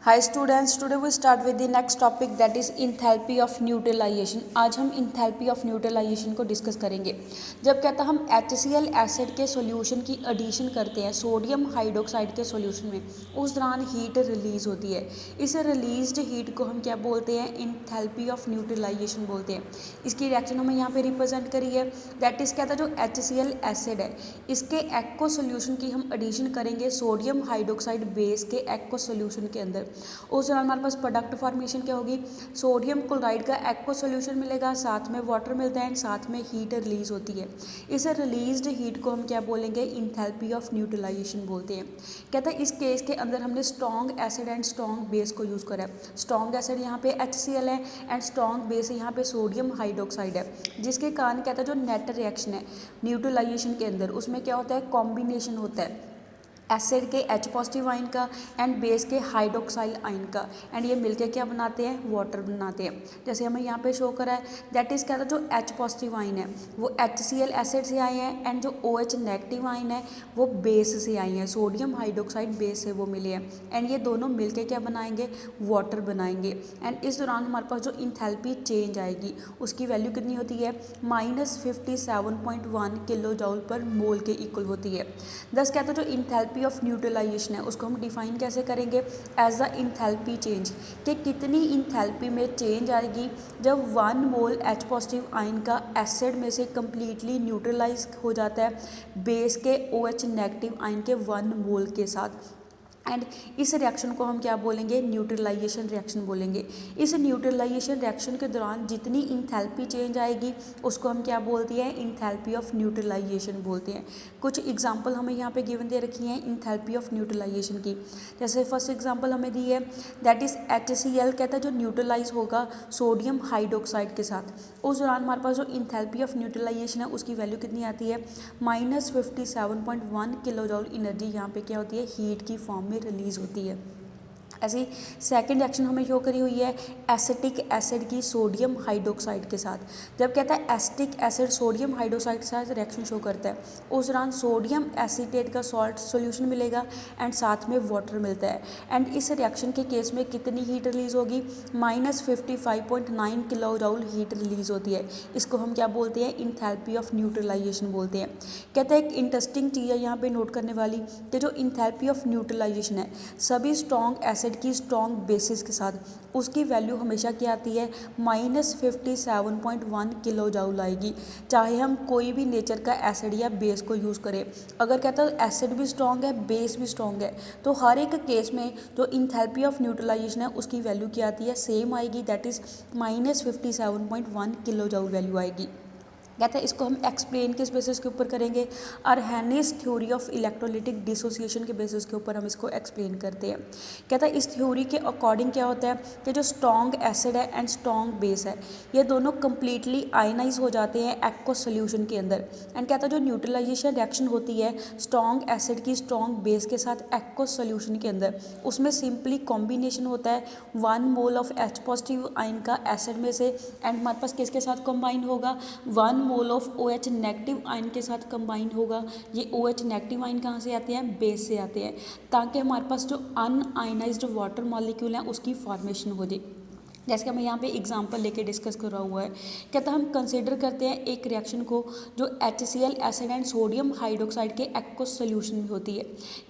Hi students, today we start with the next topic that is enthalpy of neutralization। आज हम enthalpy of neutralization को discuss करेंगे। जब कहता हम HCl एसिड के सॉल्यूशन की एडिशन करते हैं सोडियम हाइड्रोक्साइड के सॉल्यूशन में, उस दौरान हीट रिलीज होती है। इस रिलीज्ड हीट को हम क्या बोलते हैं? enthalpy of neutralization बोलते हैं। इसकी रिएक्शन हमें यहाँ पे रिप्रेजेंट करी है, दैट इज कहता जो HCl एसिड है इसके एक्वा सॉल्यूशन की हम एडिशन करेंगे सोडियम हाइड्रोक्साइड बेस के एक्वा सॉल्यूशन के अंदर। उस दौरान हमारे पास प्रोडक्ट फॉर्मेशन क्या होगी? सोडियम क्लोराइड का एक्वा सॉल्यूशन मिलेगा, साथ में वाटर मिलता है एंड साथ में हीट रिलीज होती है। इस रिलीज्ड हीट को हम क्या बोलेंगे? इंथैल्पी ऑफ न्यूट्रलाइजेशन बोलते हैं। कहता है इस केस के अंदर हमने strong acid and strong base को यूज़ करा है। स्ट्रॉन्ग एसिड यहाँ पे HCl है एंड स्ट्रॉन्ग बेस यहाँ पे सोडियम हाइड्रोक्साइड है, जिसके कारण कहता है जो नेट रिएक्शन है न्यूट्रलाइजेशन के अंदर उसमें क्या होता है? कॉम्बिनेशन होता है एसिड के H पॉजिटिव आयन का एंड बेस के हाइड्रोक्साइल आयन का, एंड ये मिलके क्या बनाते हैं? वाटर बनाते हैं। जैसे हमें यहाँ पे शो करा है दैट इज़ कहता है जो H पॉजिटिव आयन है वो HCl एसिड से आए हैं एंड जो OH नेगेटिव आयन है वो बेस से आई हैं, सोडियम हाइड्रोक्साइड बेस से वो मिले हैं, एंड ये दोनों मिलके क्या बनाएंगे? वाटर बनाएंगे। एंड इस दौरान हमारे पास जो इंथैल्पी चेंज आएगी उसकी वैल्यू कितनी होती है? -57.1 किलो जूल पर मोल के इक्वल होती है। दस कहता है जो इंथैल्पी ऑफ न्यूट्रलाइजेशन है उसको हम डिफाइन कैसे करेंगे? एज द इंथैल्पी चेंज, कि कितनी इंथैल्पी में चेंज आएगी जब 1 मोल H पॉजिटिव आयन का एसिड में से कम्प्लीटली न्यूट्रलाइज हो जाता है बेस के OH नेगेटिव आयन के 1 मोल के साथ। एंड इस रिएक्शन को हम क्या बोलेंगे? न्यूट्रलाइजेशन रिएक्शन बोलेंगे। इस न्यूट्रलाइजेशन रिएक्शन के दौरान जितनी इंथैल्पी चेंज आएगी उसको हम क्या बोलते हैं? इंथैल्पी ऑफ न्यूट्रलाइजेशन बोलते हैं। कुछ एग्जांपल हमें यहाँ पे गिवन दे रखी हैं इंथैल्पी ऑफ न्यूट्रलाइजेशन की। जैसे फर्स्ट एग्जांपल हमें दी है दैट इज़ HCl कहता है जो न्यूट्रलाइज होगा सोडियम हाइड्रोक्साइड के साथ, उस दौरान हमारे पास जो इंथैल्पी ऑफ न्यूट्रलाइजेशन है उसकी वैल्यू कितनी आती है? -57.1 किलो जूल एनर्जी यहाँ पे क्या होती है? हीट की फॉर्म में रिलीज होती है। ऐसी सेकंड रिएक्शन हमें शो करी हुई है एसिटिक एसिड की सोडियम हाइड्रोक्साइड के साथ। जब कहता है एसिटिक एसिड सोडियम हाइड्रोक्साइड के साथ रिएक्शन शो करता है उस दौरान सोडियम एसीटेट का सॉल्ट सॉल्यूशन मिलेगा एंड साथ में वाटर मिलता है, एंड इस रिएक्शन के केस में कितनी हीट रिलीज होगी? -55.9 किलो जूल हीट रिलीज होती है। इसको हम क्या बोलते हैं? इंथैल्पी ऑफ न्यूट्रलाइजेशन बोलते हैं। कहता है एक इंटरेस्टिंग चीज़ है यहाँ पे नोट करने वाली कि जो इंथैल्पी ऑफ न्यूट्रलाइजेशन है सभी स्ट्रॉन्ग एसिड की स्ट्रॉन्ग बेसिस के साथ उसकी वैल्यू हमेशा क्या आती है? -57.1 किलो जूल आएगी, चाहे हम कोई भी नेचर का एसिड या बेस को यूज़ करें। अगर कहता है एसिड भी स्ट्रॉन्ग है बेस भी स्ट्रॉन्ग है तो हर एक केस में जो इंथैल्पी ऑफ न्यूट्रलाइजेशन है उसकी वैल्यू क्या आती है? सेम आएगी, that is -57.1 kilo joule value आएगी। कहता है इसको हम एक्सप्लेन किस बेसिस के ऊपर करेंगे? अर्हेनिस थ्योरी ऑफ इलेक्ट्रोलिटिक डिसोसिएशन के बेसिस के ऊपर हम इसको एक्सप्लेन करते हैं। कहता है इस थ्योरी के अकॉर्डिंग क्या होता है कि जो स्ट्रॉन्ग एसिड है एंड स्ट्रॉन्ग बेस है ये दोनों कम्प्लीटली आयनाइज हो जाते हैं एक्वा सॉल्यूशन के अंदर। एंड कहता है जो न्यूट्रलाइजेशन रिएक्शन होती है स्ट्रॉन्ग एसिड की स्ट्रॉन्ग बेस के साथ एक्वा सॉल्यूशन के अंदर उसमें सिंपली कॉम्बिनेशन होता है 1 mole of H positive ion का एसिड में से, एंड हमारे पास किसके साथ कंबाइन होगा? 1 mole of OH negative ion के साथ कंबाइन होगा। ये OH नेगेटिव आयन कहाँ से आते हैं? बेस से आते हैं, ताकि हमारे पास जो अनआयनाइज्ड वाटर मॉलिक्यूल है उसकी फॉर्मेशन हो जाए। जैसे कि हमें यहाँ पे एग्जांपल लेके डिस्कस कर रहा हुआ है। कहता हम कंसिडर करते हैं एक रिएक्शन को जो HCl acid and sodium hydroxide के एक्वस सॉल्यूशन में होती है।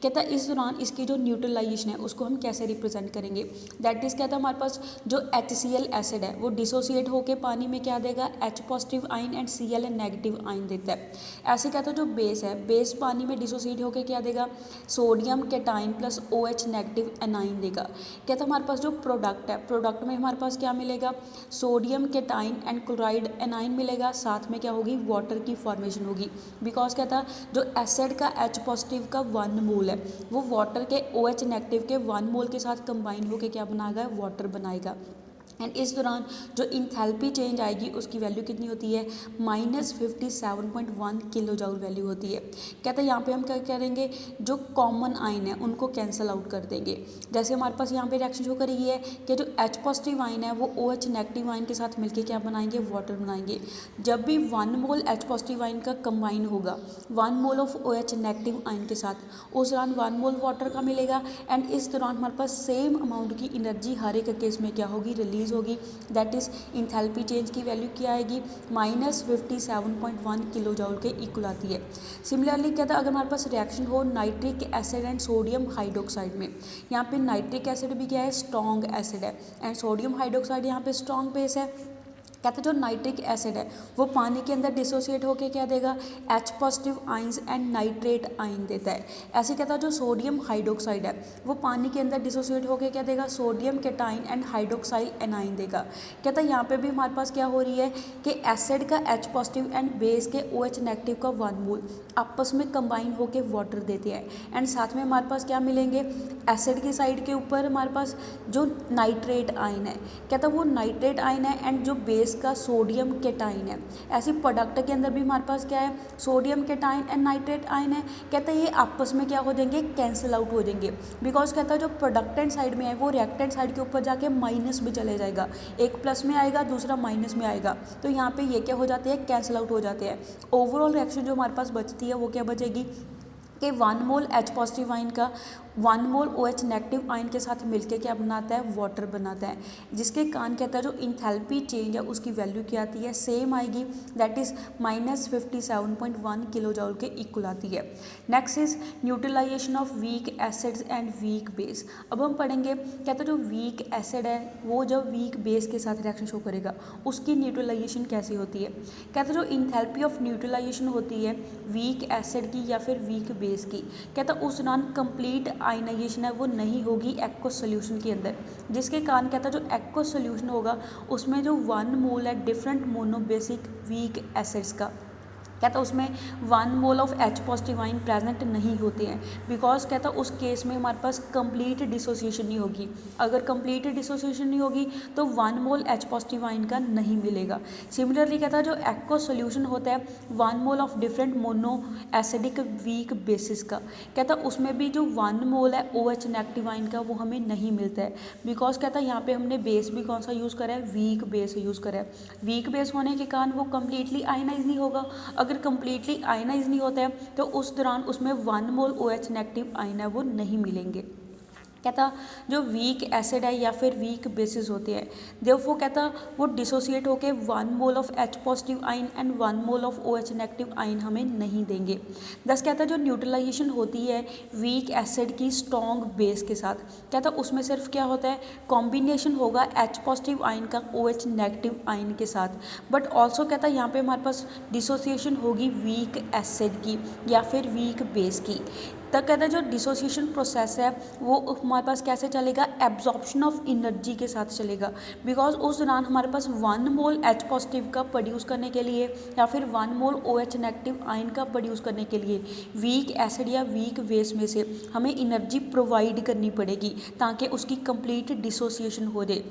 कहता इस दौरान इसकी जो न्यूट्रलाइजेशन है उसको हम कैसे रिप्रेजेंट करेंगे? दैट इज़ कहता हमारे पास जो HCl एसिड है वो डिसोसिएट होकर पानी में क्या देगा? H positive ion and Cl negative ion देता है। ऐसे कहता जो बेस है बेस पानी में डिसोसिएट होकर क्या देगा? Sodium cation plus OH negative A9 देगा। कहता हमारे पास जो प्रोडक्ट है प्रोडक्ट में हमारे पास क्या मिलेगा? Sodium cation and chloride A9 मिलेगा, साथ में क्या होगी? वाटर की फॉर्मेशन होगी। बिकॉज कहता जो एसिड का H पॉजिटिव का 1 मोल है वो वाटर के OH नेगेटिव के 1 मोल के साथ कंबाइन होकर क्या बनाएगा? वाटर बनाएगा। एंड इस दौरान जो इंथैल्पी चेंज आएगी उसकी वैल्यू कितनी होती है, -57.1 किलो जूल वैल्यू होती है। कहते हैं यहाँ पे हम क्या करेंगे, जो कॉमन आयन है उनको कैंसिल आउट कर देंगे। जैसे हमारे पास यहाँ पे रिएक्शन शो करेगी है कि जो H पॉजिटिव आयन है वो OH नेगेटिव आयन के साथ मिलके क्या बनाएंगे, वाटर बनाएंगे। जब भी 1 मोल H पॉजिटिव आयन का कंबाइन होगा 1 mole of OH negative ion के साथ, उस दौरान 1 मोल वाटर का मिलेगा एंड इस दौरान हमारे पास सेम अमाउंट की एनर्जी हर एक केस में क्या होगी, रिलीज होगी। दैट इज इंथैल्पी चेंज की वैल्यू क्या आएगी, -57.1 किलो जूल के इक्वल आती है। सिमिलरली कहता है अगर हमारे पास रिएक्शन हो nitric acid and sodium hydroxide में, यहाँ पे नाइट्रिक एसिड भी क्या है, स्ट्रॉन्ग एसिड है एंड सोडियम हाइड्रोक्साइड यहाँ पे स्ट्रॉन्ग बेस है। कहते हैं जो नाइट्रिक एसिड है वो पानी के अंदर डिसोसिएट होकर क्या देगा, H positive ions and nitrate आइन देता है। ऐसे कहता है जो सोडियम हाइड्रोक्साइड है वो पानी के अंदर डिसोसिएट होकर क्या देगा, sodium cation and hydroxyl A9 देगा। कहता है यहाँ पे भी हमारे पास क्या हो रही है कि एसिड का H पॉजिटिव एंड बेस के OH नेगेटिव का 1 मोल आपस में कंबाइन होकर वाटर देते हैं एंड साथ में हमारे पास क्या मिलेंगे, एसिड की साइड के ऊपर हमारे पास जो नाइट्रेट आइन है, कहता है वो नाइट्रेट आइन है एंड जो बेस का सोडियम केटाइन है। ऐसी प्रोडक्ट के अंदर भी हमारे पास क्या है, सोडियम केटाइन एंड नाइट्रेट आइन है। कहता है ये आपस में क्या हो जाएंगे, कैंसिल आउट हो जाएंगे। बिकॉज कहता है जो प्रोडक्टेंट साइड में है वो रिएक्टेंट साइड के ऊपर जाके माइनस में चले जाएगा, एक प्लस में आएगा दूसरा माइनस में आएगा, तो यहाँ पे ये क्या हो जाते हैं, कैंसिल आउट हो जाते हैं। ओवरऑल रिएक्शन जो हमारे पास बचती है वो क्या बचेगी कि 1 मोल H पॉजिटिव आयन का 1 मोल OH नेगेटिव आयन के साथ मिलके क्या बनाता है, वाटर बनाता है, जिसके कारण कहता है जो इंथैल्पी चेंज है उसकी वैल्यू क्या आती है, सेम आएगी। दैट इज़ -57.1 किलो जूल के इक्वल आती है। Next is neutralisation of weak acids and weak base. अब हम पढ़ेंगे, कहता है जो वीक एसिड है वो जब वीक बेस के साथ रिएक्शन शो करेगा उसकी न्यूट्रलाइजेशन कैसी होती है। कहता है जो इंथैल्पी ऑफ न्यूट्रलाइजेशन होती है वीक एसिड की या फिर वीक बेस की, कहता है उस दौरान कंप्लीट आयनाइजेशन है वो नहीं होगी एक्वस सोल्यूशन के अंदर, जिसके कारण कहता है जो एक्वस सोल्यूशन होगा उसमें जो 1 मोल है डिफरेंट मोनोबेसिक वीक एसिड्स का, कहता है उसमें 1 mole of H positive ion present नहीं होते हैं। बिकॉज कहता है उस केस में हमारे पास कंप्लीट डिसोसिएशन नहीं होगी। अगर कंप्लीट डिसोसिएशन नहीं होगी तो 1 मोल H पॉजिटिव आइन का नहीं मिलेगा। सिमिलरली कहता है जो एक्वस सोल्यूशन होता है 1 mole of different mono acidic weak bases का, कहता है उसमें भी जो 1 मोल है OH नेगेटिव आइन का वो हमें नहीं मिलता है। बिकॉज कहता है यहाँ पे हमने बेस भी कौन सा यूज़ करा है, वीक बेस यूज़ करा है। वीक बेस होने के कारण वो कम्प्लीटली आयनाइज नहीं होगा। अगर कंप्लीटली आयनाइज नहीं होता है तो उस दौरान उसमें 1 मोल OH नेगेटिव आयन है वो नहीं मिलेंगे। कहता जो वीक एसिड है या फिर वीक बेसिस होते हैं देयरफॉर कहता वो डिसोसिएट होके 1 mole of H positive ion and 1 mole of OH negative ion हमें नहीं देंगे। दस कहता जो न्यूट्रलाइजेशन होती है वीक एसिड की स्ट्रॉन्ग बेस के साथ, कहता उसमें सिर्फ क्या होता है, कॉम्बिनेशन होगा H पॉजिटिव आइन का OH नेगेटिव आइन के साथ, बट ऑल्सो कहता यहाँ पे हमारे पास डिसोसिएशन होगी वीक एसिड की या फिर वीक बेस की। तब कहता है जो डिसोसिएशन प्रोसेस है वो हमारे पास कैसे चलेगा, एब्जॉर्प्शन ऑफ एनर्जी के साथ चलेगा। बिकॉज उस दौरान हमारे पास 1 मोल H पॉजिटिव का प्रोड्यूस करने के लिए या फिर 1 मोल OH नेगेटिव आयन का प्रोड्यूस करने के लिए वीक एसिड या वीक बेस में से हमें एनर्जी प्रोवाइड करनी पड़ेगी ताकि उसकी कंप्लीट डिसोसिएशन हो जाए।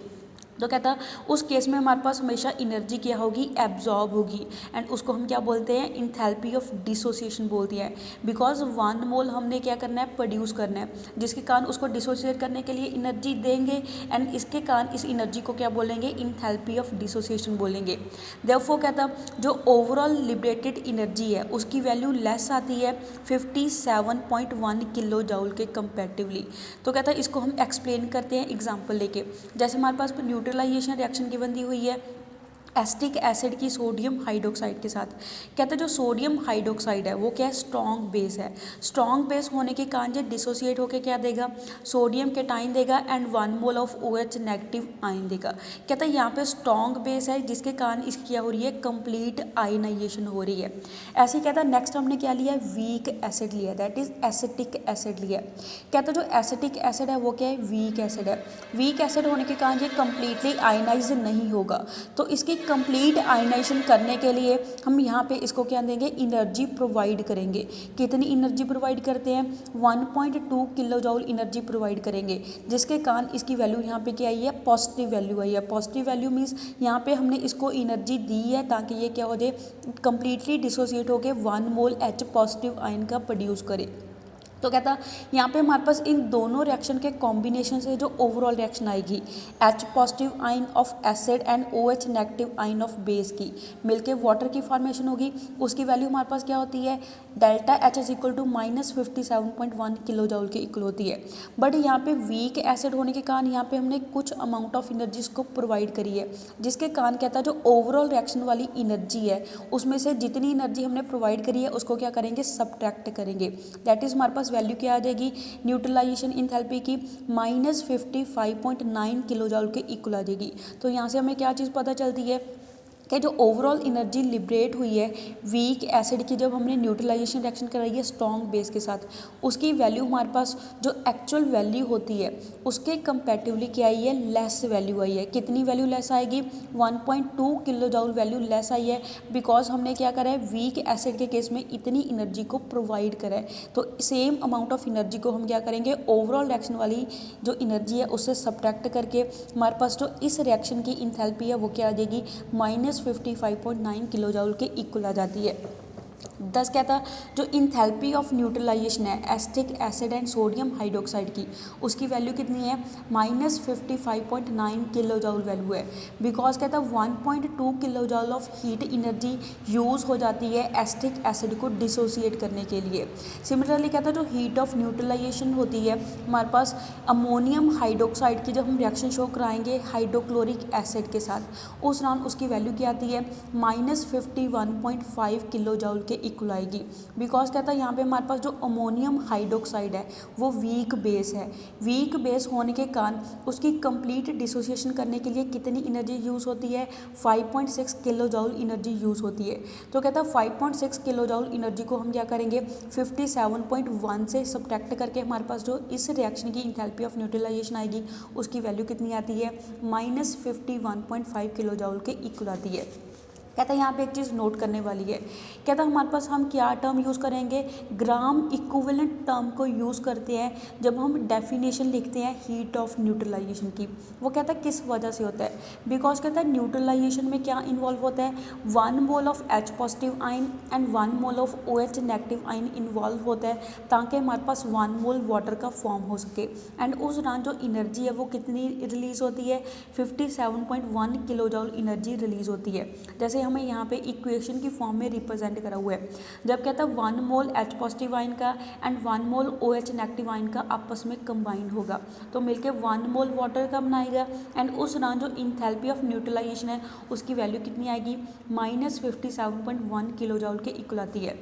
तो कहता उस केस में हमारे पास हमेशा एनर्जी क्या होगी, एब्जॉर्ब होगी एंड उसको हम क्या बोलते हैं, इंथैल्पी ऑफ डिसोसिएशन बोलते हैं। बिकॉज 1 मोल हमने क्या करना है, प्रोड्यूस करना है, जिसके कारण उसको डिसोसिएट करने के लिए एनर्जी देंगे एंड इसके कारण इस एनर्जी को क्या बोलेंगे, इंथैल्पी ऑफ डिसोसिएशन बोलेंगे। देयरफॉर कहता जो ओवरऑल लिबरेटेड एनर्जी है उसकी वैल्यू लेस आती है 57.1 किलो जूल के कंपैरेटिवली। तो कहता इसको हम एक्सप्लेन करते हैं एग्जाम्पल लेके। जैसे हमारे पास न्यूट्रलाइजेशन रिएक्शन की बंदी हुई है एसिटिक एसिड की सोडियम हाइड्रोक्साइड के साथ। कहते हैं जो सोडियम हाइड्रोक्साइड है वो क्या है, स्ट्रॉन्ग बेस है। स्ट्रॉन्ग बेस होने के कारण जो डिसोसिएट होकर क्या देगा, सोडियम केटाइन देगा and 1 mole of OH negative ion देगा। कहता है यहाँ पे स्ट्रॉन्ग बेस है जिसके कारण इसकी क्या हो रही है, कंप्लीट आयनाइजेशन हो रही है। ऐसे ही कहता है नेक्स्ट हमने क्या लिया है, वीक एसिड लिया, दैट इज एसिटिक एसिड लिया। कहता है जो एसिटिक एसिड है वो क्या है, वीक एसिड है। वीक एसिड होने के कारण ये कंप्लीटली आयनाइज नहीं होगा, तो इसकी कंप्लीट आयनाइजेशन करने के लिए हम यहाँ पे इसको क्या देंगे, एनर्जी प्रोवाइड करेंगे। कितनी एनर्जी प्रोवाइड करते हैं, 1.2 किलो जूल एनर्जी प्रोवाइड करेंगे, जिसके कारण इसकी वैल्यू यहाँ पे क्या आई है, पॉजिटिव वैल्यू आई है। पॉजिटिव वैल्यू मीन्स यहाँ पे हमने इसको एनर्जी दी है ताकि ये क्या हो जाए, कंप्लीटली डिसोसिएट होकर 1 मोल H पॉजिटिव आयन का प्रोड्यूस करे। तो कहता यहाँ पे हमारे पास इन दोनों रिएक्शन के कॉम्बिनेशन से जो ओवरऑल रिएक्शन आएगी, H positive ion of acid and OH negative ion of base की मिलके वाटर की फॉर्मेशन होगी। उसकी वैल्यू हमारे पास क्या होती है, delta H is equal to -57.1 kilo joule के इक्वल होती है। बट यहाँ पे वीक एसिड होने के कारण यहाँ पे हमने कुछ अमाउंट ऑफ एनर्जीज को प्रोवाइड करी है, जिसके कारण कहता है जो ओवरऑल रिएक्शन वाली एनर्जी है उसमें से जितनी एनर्जी हमने प्रोवाइड करी है उसको क्या करेंगे, सब्ट्रैक्ट करेंगे। दैट इज़ हमारे पास वैल्यू क्या आ जाएगी, न्यूट्रलाइजेशन एंथैल्पी की -55.9 किलो जूल के इक्वल आ जाएगी। तो यहाँ से हमें क्या चीज़ पता चलती है कि जो ओवरऑल एनर्जी लिबरेट हुई है वीक एसिड की, जब हमने न्यूट्रलाइजेशन रिएक्शन कराई है स्ट्रॉन्ग बेस के साथ, उसकी वैल्यू हमारे पास जो एक्चुअल वैल्यू होती है उसके कंपैरेटिवली क्या आई है, लेस वैल्यू आई है। कितनी वैल्यू लेस आएगी, 1.2 kilo joule value less I है, बिकॉज हमने क्या करा है, वीक एसिड के केस में इतनी एनर्जी को प्रोवाइड करा है। तो सेम अमाउंट ऑफ एनर्जी को हम क्या करेंगे, ओवरऑल रिएक्शन वाली जो एनर्जी है उससे सब्ट्रैक्ट करके हमारे पास जो इस रिएक्शन की इंथैल्पी है वो क्या आ जाएगी, -55.9 किलो जूल के इक्वल आ जाती है। दस कहता जो इंथैल्पी ऑफ न्यूट्रलाइजेशन है acetic acid and sodium hydroxide की, उसकी वैल्यू कितनी है, -55.9 किलो जूल वैल्यू है। बिकॉज कहता 1.2 kilo joule of heat energy use हो जाती है एसिटिक एसिड को डिसोसिएट करने के लिए। सिमिलरली कहता जो हीट ऑफ न्यूट्रलाइजेशन होती है हमारे पास अमोनियम हाइड्रोक्साइड की, जब हम रिएक्शन शो कराएंगे हाइड्रोक्लोरिक एसिड के साथ, उस दौरान उसकी वैल्यू क्या आती है, -51.5 किलो जूल के इक्वल आएगी। बिकॉज कहता है यहाँ पे हमारे पास जो अमोनियम हाइड्रोक्साइड है वो वीक बेस है। वीक बेस होने के कारण उसकी कंप्लीट डिसोसिएशन करने के लिए कितनी एनर्जी यूज़ होती है, 5.6 किलो जूल एनर्जी यूज़ होती है। तो कहता है 5.6 किलो जूल एनर्जी को हम क्या करेंगे, 57.1 से सब्ट्रैक्ट करके हमारे पास जो इस रिएक्शन की इंथैल्पी ऑफ न्यूट्रलाइजेशन आएगी उसकी वैल्यू कितनी आती है, -51.5 किलो जूल के इक्वल आती है। कहता है यहाँ पे एक चीज़ नोट करने वाली है, कहता है हमारे पास हम क्या टर्म यूज़ करेंगे, ग्राम इक्विवेलेंट टर्म को यूज़ करते हैं जब हम डेफिनेशन लिखते हैं हीट ऑफ न्यूट्रलाइजेशन की। वो कहता है किस वजह से होता है, बिकॉज कहता है न्यूट्रलाइजेशन में क्या इन्वॉल्व होता है, 1 mole of H positive ion and 1 mole of OH negative ion involve होता है, ताकि हमारे पास 1 मोल वाटर का फॉर्म हो सके। एंड उस दौरान जो एनर्जी है वो कितनी रिलीज़ होती है, 57.1 किलो जूल एनर्जी रिलीज़ होती है। जैसे हमें यहाँ पे इक्वेशन की फॉर्म में रिप्रेजेंट करा हुआ है, जब कहता है 1 मोल H पॉजिटिव आयन का and 1 mole OH negative ion का आपस में कंबाइंड होगा तो मिलके 1 मोल वाटर का बनाएगा। एंड उस दौरान जो इंथैल्पी ऑफ न्यूट्रलाइजेशन है उसकी वैल्यू कितनी आएगी, -57.1 किलो जूल के इक्वल आती है।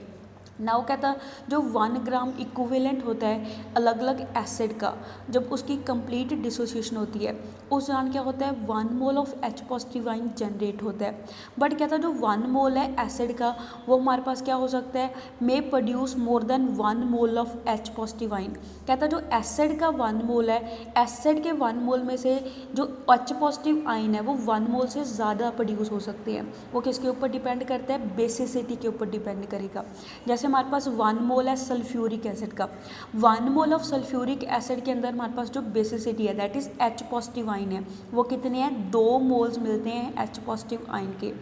नाउ कहता जो 1 ग्राम इक्विवेलेंट होता है अलग अलग एसिड का, जब उसकी कंप्लीट डिसोसिएशन होती है उस दौरान क्या होता है, 1 mole of H positive ion generate होता है। बट कहता जो 1 मोल है एसिड का वो हमारे पास क्या हो सकता है, मे produce more than 1 mole of H positive ion. कहता जो एसिड का 1 मोल है, एसिड के 1 मोल में से जो H पॉजिटिव आयन है वो 1 मोल से ज़्यादा प्रोड्यूस हो सकते हैं। वो किसके ऊपर डिपेंड करता है, बेसिसिटी के ऊपर डिपेंड करेगा। जैसे हमारे पास 1 मोल है सल्फ्यूरिक एसिड का, 1 मोल ऑफ सल्फ्यूरिक एसिड के अंदर हमारे पास जो बेसिसिटी है that is H positive ion है वो कितने हैं, 2 मोल्स मिलते हैं H पॉजिटिव आयन के।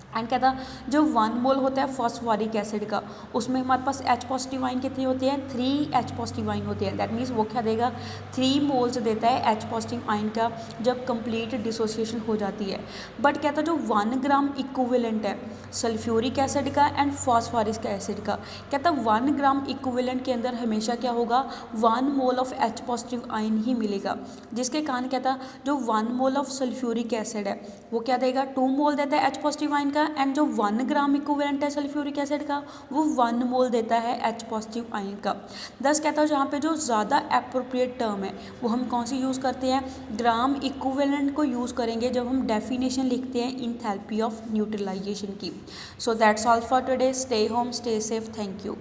एंड कहता जो 1 मोल होता है फॉस्फोरिक एसिड का, उसमें हमारे पास H पॉजिटिव आयन कितनी होती है, 3 H पॉजिटिव आयन होती है। दैट मीन्स वो क्या देगा, 3 मोल्स देता है H पॉजिटिव आयन का जब कंप्लीट डिसोसिएशन हो जाती है। बट कहता जो 1 ग्राम इक्विवेलेंट है सल्फ्यूरिक एसिड का एंड फॉस्फोरिक एसिड का, कहता 1 ग्राम इक्विवेलेंट के अंदर हमेशा क्या होगा, 1 mole of H positive ion ही मिलेगा। जिसके कारण कहता जो 1 मोल ऑफ सल्फ्यूरिक एसिड है वो क्या देगा, 2 मोल देता है H पॉजिटिव आयन का, एंड जो 1 ग्राम इक्विवेलेंट है सल्फ्यूरिक एसिड का वो 1 मोल देता है H पॉजिटिव आयन का। दस कहता है जहाँ पे जो ज़्यादा एप्रोप्रिएट टर्म है वो हम कौन सी यूज़ करते हैं, ग्राम इक्विवेलेंट को यूज़ करेंगे जब हम डेफिनेशन लिखते हैं इंथैल्पी ऑफ न्यूट्रलाइजेशन की। So that's all for today, stay home stay safe, thank you.